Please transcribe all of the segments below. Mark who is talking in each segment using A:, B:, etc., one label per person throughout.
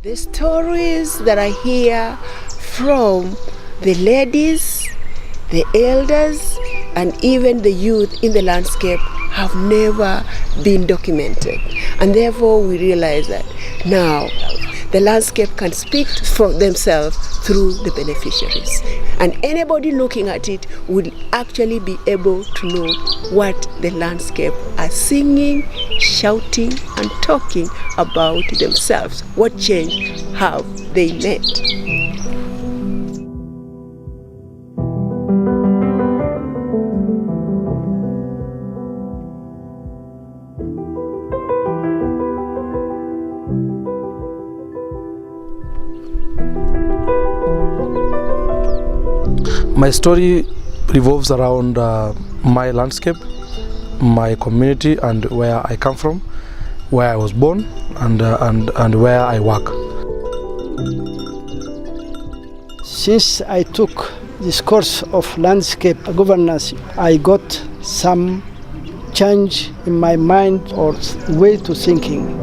A: The stories that I hear from the ladies, the elders, and even the youth in the landscape have never been documented. And therefore we realize that now the landscape can speak for themselves through the beneficiaries. And anybody looking at it will actually be able to know what the landscape are singing, shouting, and talking about themselves. What change have they made?
B: My story revolves around my landscape, my community, and where I come from, where I was born, and where I work.
C: Since I took this course of landscape governance, I got some change in my mind or way to thinking.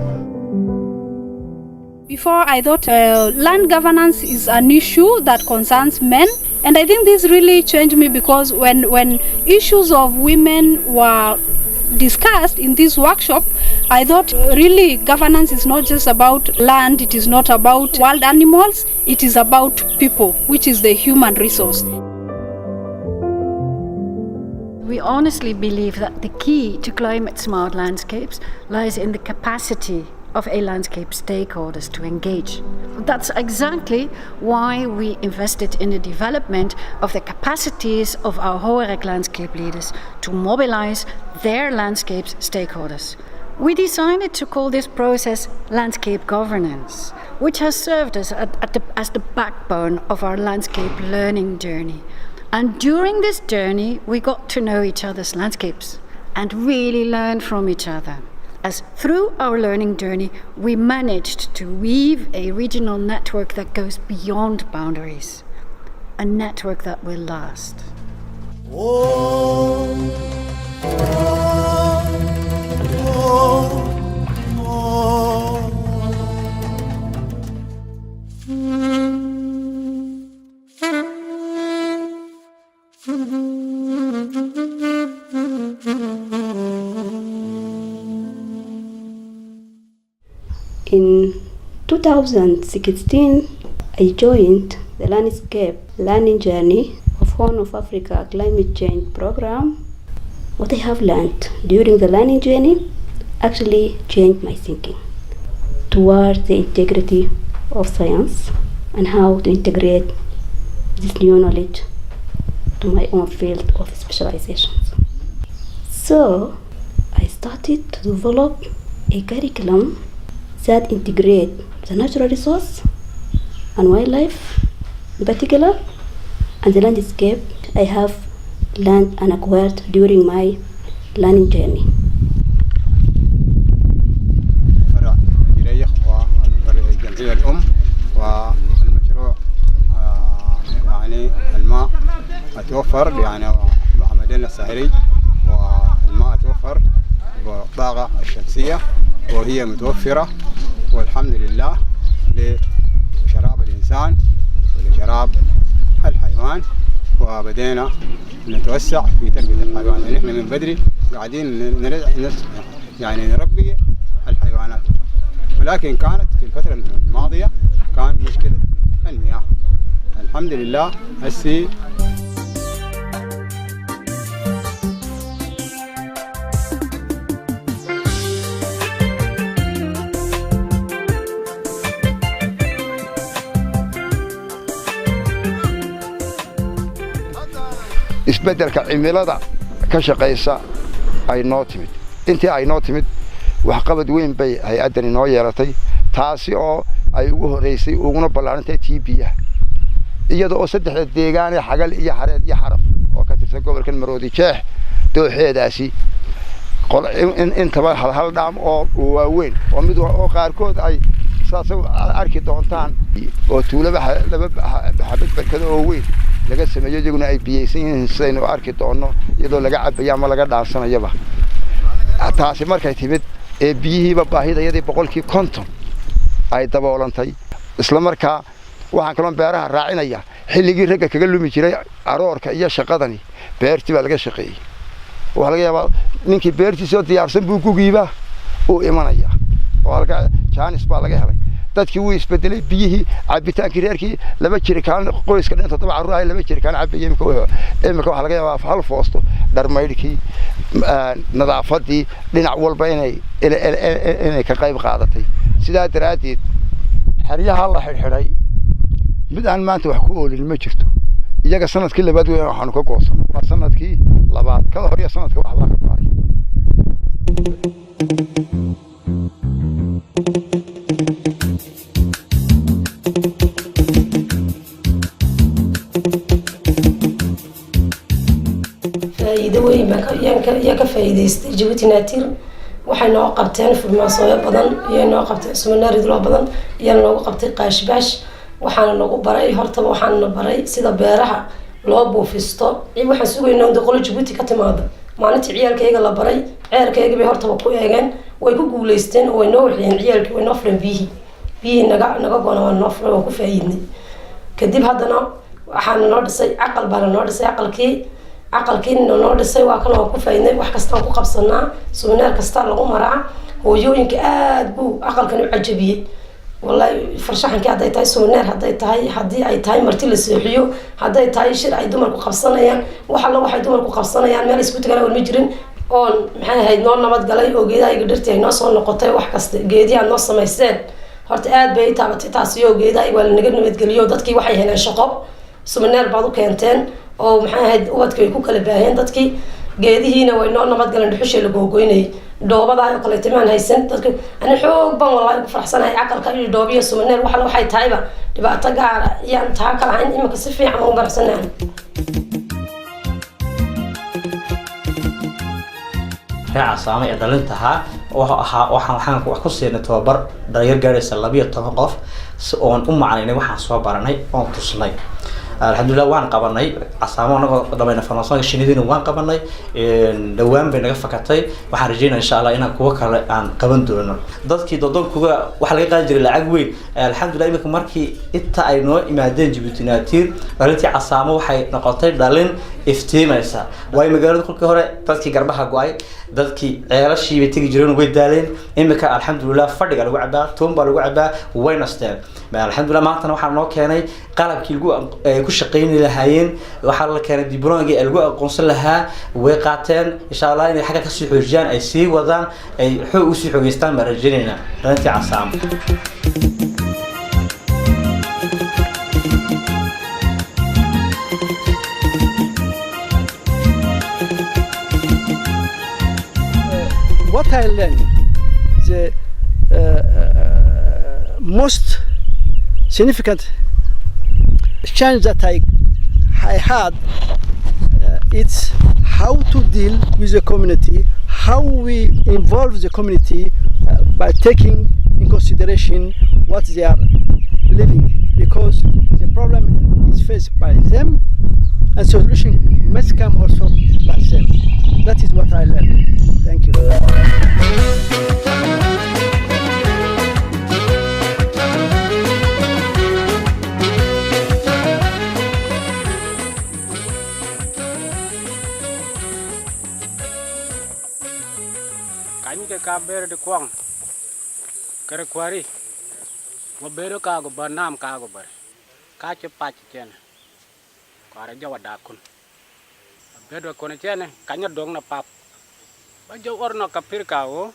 D: Before I thought land governance is an issue that concerns men. And I think this really changed me because when issues of women were discussed in this workshop, I thought really governance is not just about land, it is not about wild animals, it is about people, which is the human resource.
E: We honestly believe that the key to climate smart landscapes lies in the capacity of a landscape stakeholders to engage. That's exactly why we invested in the development of the capacities of our HoA-REC landscape leaders to mobilize their landscape stakeholders. We decided to call this process landscape governance, which has served us as the backbone of our landscape learning journey. And during this journey, we got to know each other's landscapes and really learn from each other. As through our learning journey, we managed to weave a regional network that goes beyond boundaries, a network that will last.
F: In 2016, I joined the Landscape Learning Journey of Horn of Africa Climate Change Program. What I have learned during the learning journey actually changed my thinking towards the integrity of science and how to integrate this new knowledge to my own field of specializations. So I started to develop a curriculum that integrate the natural resource and wildlife in particular, and the landscape I have learned and acquired during my learning journey.
G: الجمعية الأم والمشروع يعني الماء أتوفر يعني محمدين الساحري، والماء أتوفر بالطاقة الشمسية وهي متوفرة والحمد لله لشراب الإنسان ولشراب الحيوان. وبدينا نتوسع في تربية الحيوان، يعني إحنا من بدري قاعدين يعني نربي الحيوانات، ولكن كانت في الفترة الماضية كان مشكلة المياه. الحمد لله هسي
H: isbeddelka cimilada ka shaqeysa ay noo timid. Intii ay noo timid waxqabad weyn bay hay'adan inoo yeelatay, taasi oo ay ugu horeysay uguna ballaarantay TBA iyadoo saddexda deegaan ee xagal iyo xareed iyo xaraf oo ka tirsan gobolka Maroodi Jeex dooxeedaasi intaba hal dhaam oo waaweyn oo mid oo qaarkood ay saasoo arki doontaan oo tuulaba laba xabad barkada oo weyn laga sameeyo iyaguna ay biyeysan yihiin sidaynu arki doono iyadoo laga cabayo ama laga dhaansanayaba. Taasi markay timid ee biyihiiba baahidayadii 50% ay daboolantay isla markaa waxaan kaloo beeraha raacinaya xilligii ragga kaga lumi jiray aroorka iyo shaqadani beertii baa laga shaqeeyay waxa laga yaabaa ninkii beertiisa diyaarsan buu ku giibaa oo imanaya oo halka jaanis baa laga helay dadkii wuu isbedelay biyihii cabitaankii reerkii laba jirikaan qoyska dhinta toddoba carruur ah laba jirikaan cabay imika waxa laga yaabaa hal foosto dharmaydhkii nadaafadii dhinac walba inay ka qayb qaadatay sidaa daraadeed xeryaha la xidhxidhay mid aan maanta wax ku oolin ma jirto iyaga sanadkii labaad weyn waxaanu ka goosanay waa sanadkii labaad ka hor iyo sanadka wax la ka baaray
I: faa'iido weyn baa ka faa'iidaystay Djibouti Natir waxay noo qabteen farmasooyo badan iyo noo qabteen seminaarid loo badan iyo noo qabtay qaashbaash waxaan nagu baray horta waxaan baray sida beeraha loo buufisto waxaan sugaynaa in qolo Djibouti ka timaado maalintii ciyaalkayga la baray ceerkayga bay horta ku eegeen way ku guuleysteen oo way noo waxeen ciyaalkii way noo furan biyi naga goona waa noo furan oo ku faa'iidnay kadib haddana waxaan noo dhisay aqal baan noo dhisay aqalkii noo dhisay waa kan oo ku faa'iidnay wax kasta oo ku qabsanaa seminaar kasta lagu maraa hooyooyinka aad buu aqalkan u cajabiyay wallahi farshaxanka haday tahay seminaar haddii ay tahay marti la seexiyo haday tahay shir ay dumarku qabsanayaan waxay dumarku qabsanayaan meel isku tagana wal ma jirin oon maxay ahayd noo nabad galay oo geedaha iga dhirtay noo soo noqotay wax kasta geediyaha noo samaysteen horta aad bay taabatay taasi oo geedaha waa la naga nabadgeliyo dadkii waxay heleen shaqo seminaar baad u keenteen oo maxay ahayd ubadka ay ku kala baaheen dadkii geedihiina way noo nabad galeen dhuxusha la googoynay doobada ay kala timaan haysan dadka ana xoog baan wallahi ku faraxsanahay aqalka iyo doobiyo seminaar waxay tahayba dhibaato gaar ah iyo inta kala in imika si fiican u barsanahay
J: casaamo ee dhalintaha waxaan wax ku siinay tababar dhalinyar gaaraysa 12 qof si oon u macnaynay waxaan soo baranay oon tusnay alxamdulillah waan qabanay casaamo anagoo dhamayna farmasooyinka shinidina waan qabanay dhawaan bay naga fakatay waxaan rajaynayaa insha Allah inaan kuwa kale aan qaban doono dadkii dodonkuga waxa laga qaadan jiray lacag weyn alxamdulillah imika markii inta ay noo imaadeen Djibouti Natir dhalintii casaamo waxay noqotay dhalin iftiimaysa way magaalada kulkii hore dadkii garbaha go'ay dadkii ceelashii bay tagi jireen way daaleen imika alxamdulillah fadhiga lagu cabaa toonba lagu cabaa way nasteen alxamdulillah maantana waxaan noo keenay qalabkii lagu ku shaqeyn lahaayeen waxa la keenay dibloomkii ay lagu aqoonsan lahaa way qaateen insha Allah inay xaga ka sii xoojiyaan ay sii wadaan ay xoog u sii xoogeystaan marajinayna dhalintii casaamo
C: What I learned, the most significant change that I had, it's how to deal with the community, how we involve the community by taking in consideration what they are living, because the problem is faced by them and solution must come also by them. That is what I learned. Thank you.
K: Kaber de kwang kare kwari mabero ka go banam ka go bar ka che pa chen kare jawa da kun bedo kon chen kanya dong na pap ba jo orno ka pir ka o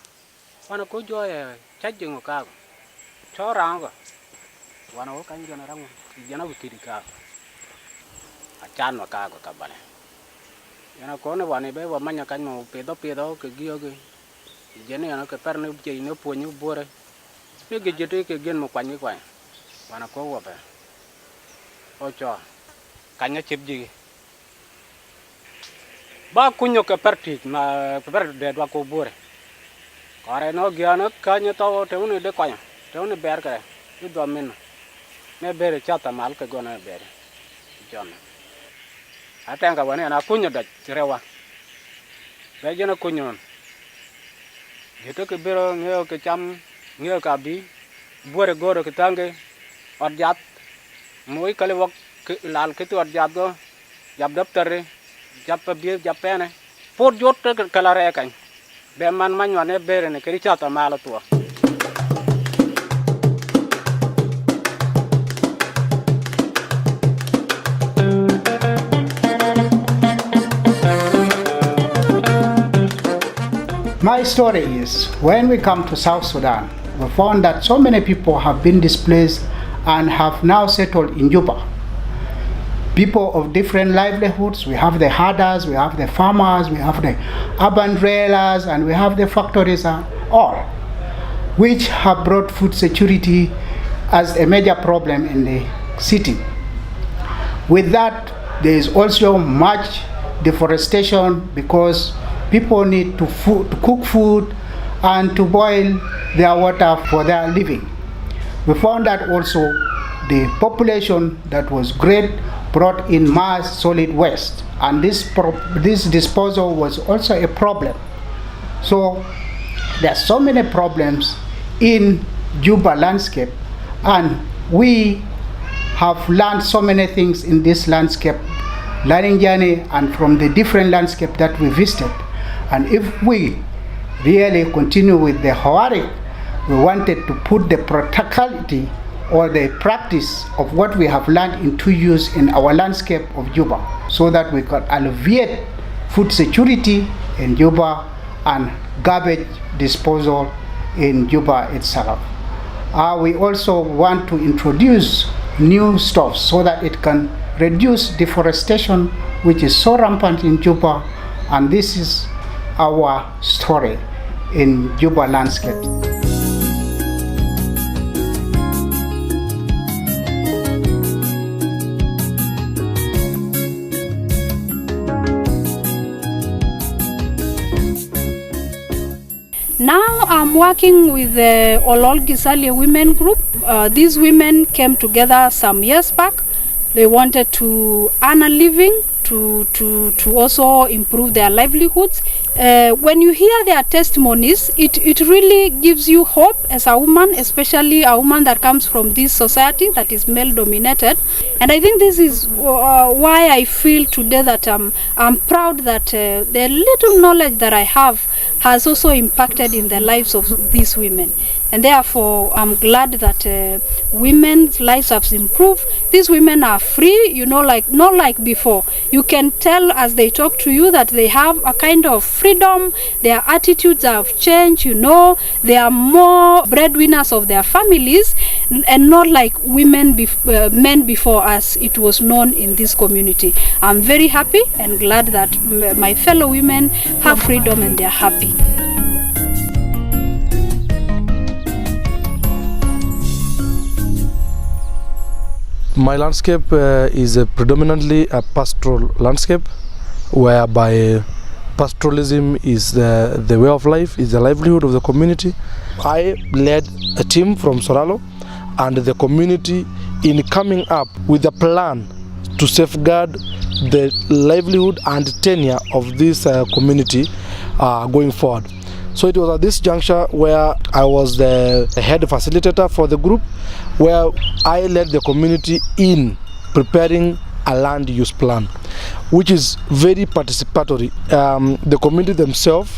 K: wana ko jo e chajing ka go chora go wana o kan jona rango jana wikiri ka achan wa ka go ka bale yana ko ne wane be wa manya kan mo pedo ke gio ge jene yana ke perne je no ponyu bore ne ge jete ke gen mo kwani kwa wana ko wa be o cho kanya chipji ba kunyo ke perti na per de dwa ko bore kare no gyana kanya to te une de kwanya te une ber kare i do men ne bere chata mal ke gona bere jon atanga wane na kunyo da rewa be jena kunyon jete ke bero ngeo ke cham ngeo ka bi bore goro ke tange Orjat Mui Kalewak Lal Kitu Orjado Jabdaptare Japabi Japane Port Jot Kalarekan Beman Manuane Beren Kerichata Malatua.
L: My story is, when we come to South Sudan, we found that so many people have been displaced and have now settled in Juba. People of different livelihoods. We have the herders, we have the farmers, we have the urban dwellers, and we have the factories, all, which have brought food security as a major problem in the city. With that, there is also much deforestation because people need to cook food and to boil their water for their living. We found that also the population that was great brought in mass solid waste, and this disposal was also a problem. So there are so many problems in Juba landscape, and we have learned so many things in this landscape learning journey and from the different landscape that we visited. And if we really continue with the HoA-REC, we wanted to put the practicality or the practice of what we have learned into use in our landscape of Juba, so that we can alleviate food security in Juba and garbage disposal in Juba itself. We also want to introduce new stuff so that it can reduce deforestation, which is so rampant in Juba, and this is our story in Juba landscape.
D: Now I'm working with the Olol Gisalia women group. These women came together some years back. They wanted to earn a living, to also improve their livelihoods. When you hear their testimonies, it really gives you hope as a woman, especially a woman that comes from this society that is male dominated. And I think this is why I feel today that I'm proud that the little knowledge that I have has also impacted in the lives of these women. And therefore, I'm glad that women's lives have improved. These women are free, you know, like not like before. You can tell as they talk to you that they have a kind of freedom. Their attitudes have changed, you know. They are more breadwinners of their families and not like men before as it was known in this community. I'm very happy and glad that my fellow women have freedom and they're happy.
B: My landscape is predominantly a pastoral landscape, whereby pastoralism is the way of life, is the livelihood of the community. I led a team from Soralo and the community in coming up with a plan to safeguard the livelihood and tenure of this community going forward. So it was at this juncture where I was the head facilitator for the group, where I led the community in preparing a land use plan, which is very participatory. The community themselves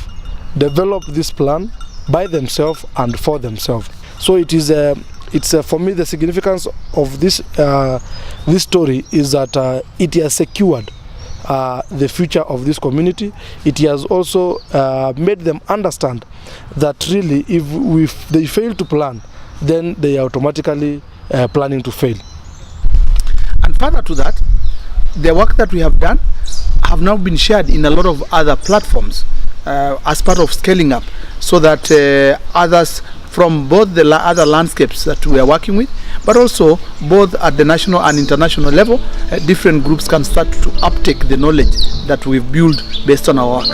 B: developed this plan by themselves and for themselves. So it is for me, the significance of this this story is that it has secured the future of this community. It has also made them understand that really if they fail to plan, then they are automatically planning to fail.
L: And further to that, the work that we have done have now been shared in a lot of other platforms as part of scaling up, so that others from both the other landscapes that we are working with, but also both at the national and international level, different groups can start to uptake the knowledge that we've built based on our work.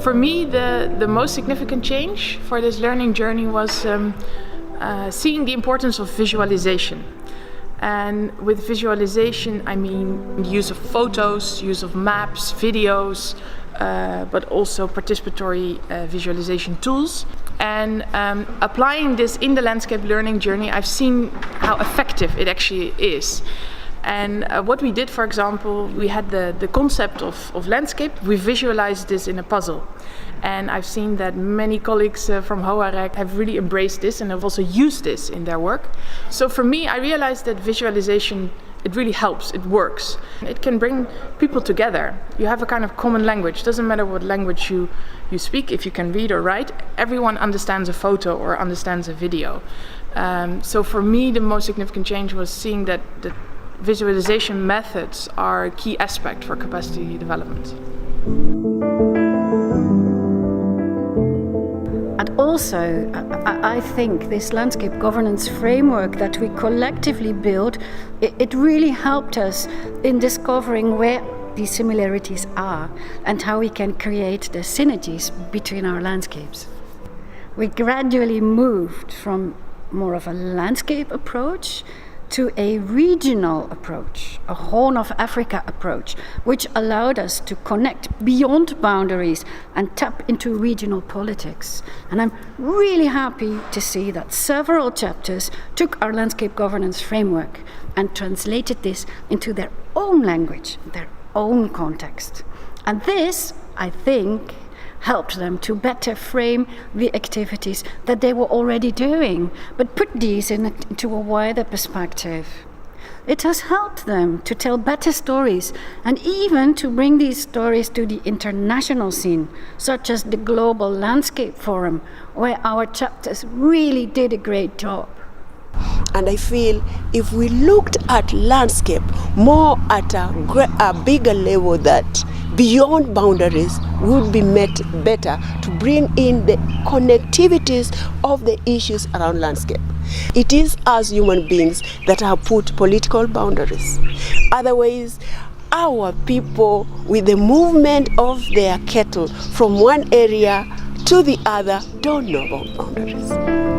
M: For me, the most significant change for this learning journey was seeing the importance of visualization. And with visualization, I mean use of photos, use of maps, videos, but also participatory visualization tools. And applying this in the landscape learning journey, I've seen how effective it actually is. And what we did, for example, we had the concept of landscape. We visualized this in a puzzle. And I've seen that many colleagues from HoA-REC have really embraced this and have also used this in their work. So for me, I realized that visualization, it really helps, it works. It can bring people together. You have a kind of common language. Doesn't matter what language you speak, if you can read or write, everyone understands a photo or understands a video. So for me, the most significant change was seeing that visualization methods are a key aspect for capacity development.
E: And also, I think this landscape governance framework that we collectively built, it really helped us in discovering where these similarities are and how we can create the synergies between our landscapes. We gradually moved from more of a landscape approach to a regional approach, a Horn of Africa approach, which allowed us to connect beyond boundaries and tap into regional politics. And I'm really happy to see that several chapters took our landscape governance framework and translated this into their own language, their own context. And this, I think, helped them to better frame the activities that they were already doing, but put these into a wider perspective. It has helped them to tell better stories and even to bring these stories to the international scene, such as the Global Landscape Forum, where our chapters really did a great job.
A: And I feel if we looked at landscape more at a bigger level, that beyond boundaries would be met better to bring in the connectivities of the issues around landscape. It is us human beings that have put political boundaries. Otherwise, our people, with the movement of their cattle from one area to the other, don't know about boundaries.